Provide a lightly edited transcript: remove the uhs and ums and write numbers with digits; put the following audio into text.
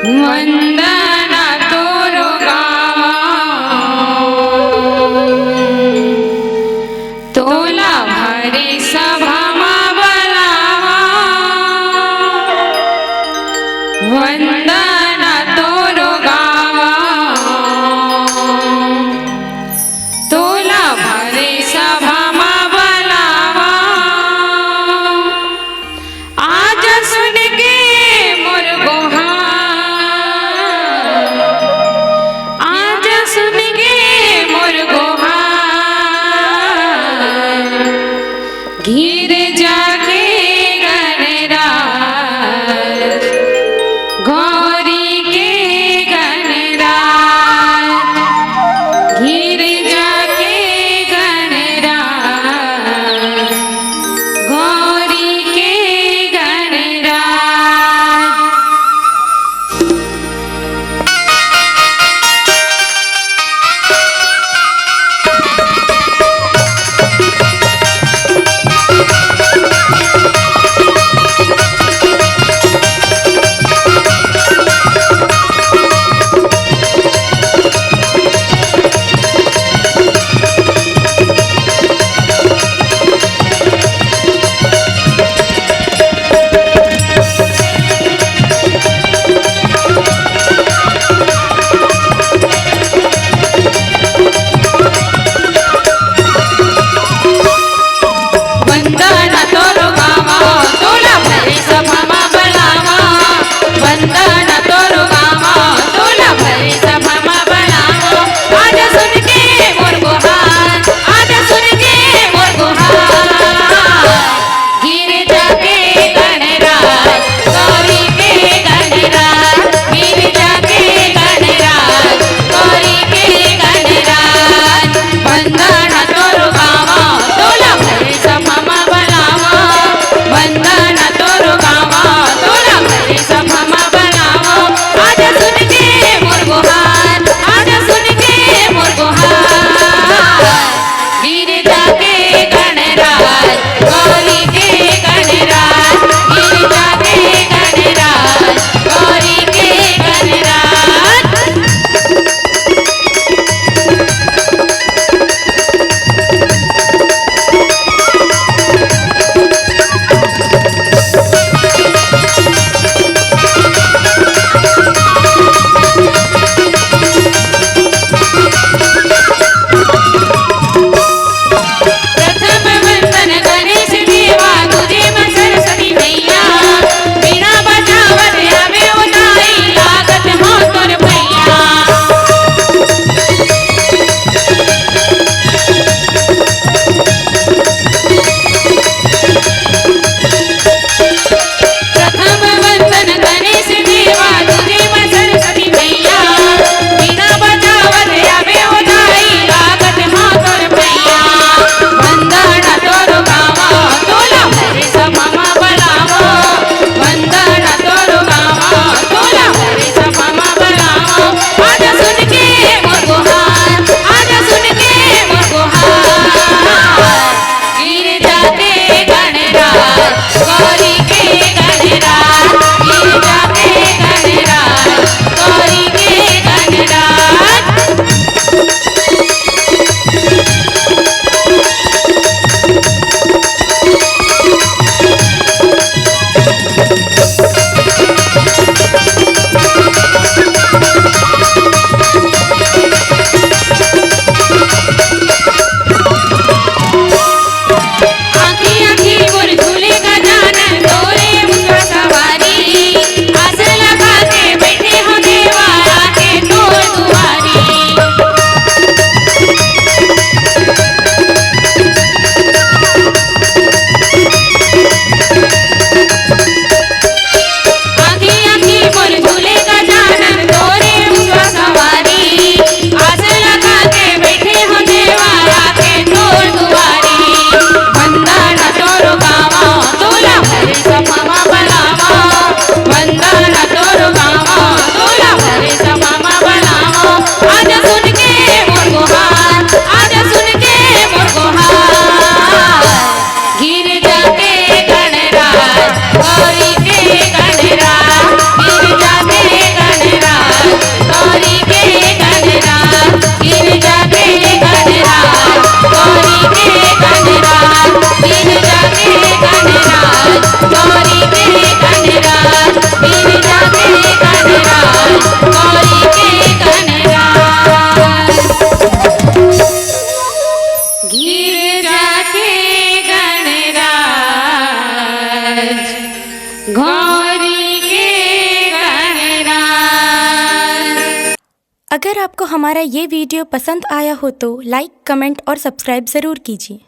वंदना तोरो गावा तोला भरी सभा में बुलावा वंदना तोरो गावा तोला भरी सभा में बुलावा आज सुन के मोर गुहार आज सुन के मोर गुहार घिर जाके गणराज गौरी के गणराज घिर जाके गणराज गौरी के गणराज। वंदना तोरो गावा तोला भरी सभा में बुलावा वंदना तोरो गावा तोला भरी सभा में बुलावा आज सुन के मोर गुहार आज सुन के मोर गुहार गिर जाके गणराज गौरी के गणराज गिर जाके गणराज गौरी के गणराज वंदना तोरो गावा तोला भरी सभा में बुलावा वंदना तोरो गावा तोला भरी सभा में बुलावा आज सुन के मोर गुहार आज सुन के मोर गुहार गिर जाके गणराज गौरी के गणराज गिर जाके गणराज गौरी के गणराज। प्रथम वंदन गणेश देवा तुझे मैं सरस्वती मैया बिना बजावत आवे उदाई लागत हो तोर भैया प्रथम वंदन गणेश देवा तुझे मैं सरस्वती मैया बिना बजावत आवे उदाई लागत हो तोर भैया वंदना तोरो गावा तोला भरी सभा में बुलावा वंदना तोरो गावा तोला भरी सभा में बुलावा आज सुन के मोर गुहार आज सुन के मोर गुहार गिर जाके गणराज गौरी के गणराज गिर जाके गणराज गौरी के गणराज। आँखी आँखी मोर झूले गजानन गौरी के गणराज। अगर आपको हमारा ये वीडियो पसंद आया हो तो लाइक, कमेंट और सब्सक्राइब ज़रूर कीजिए।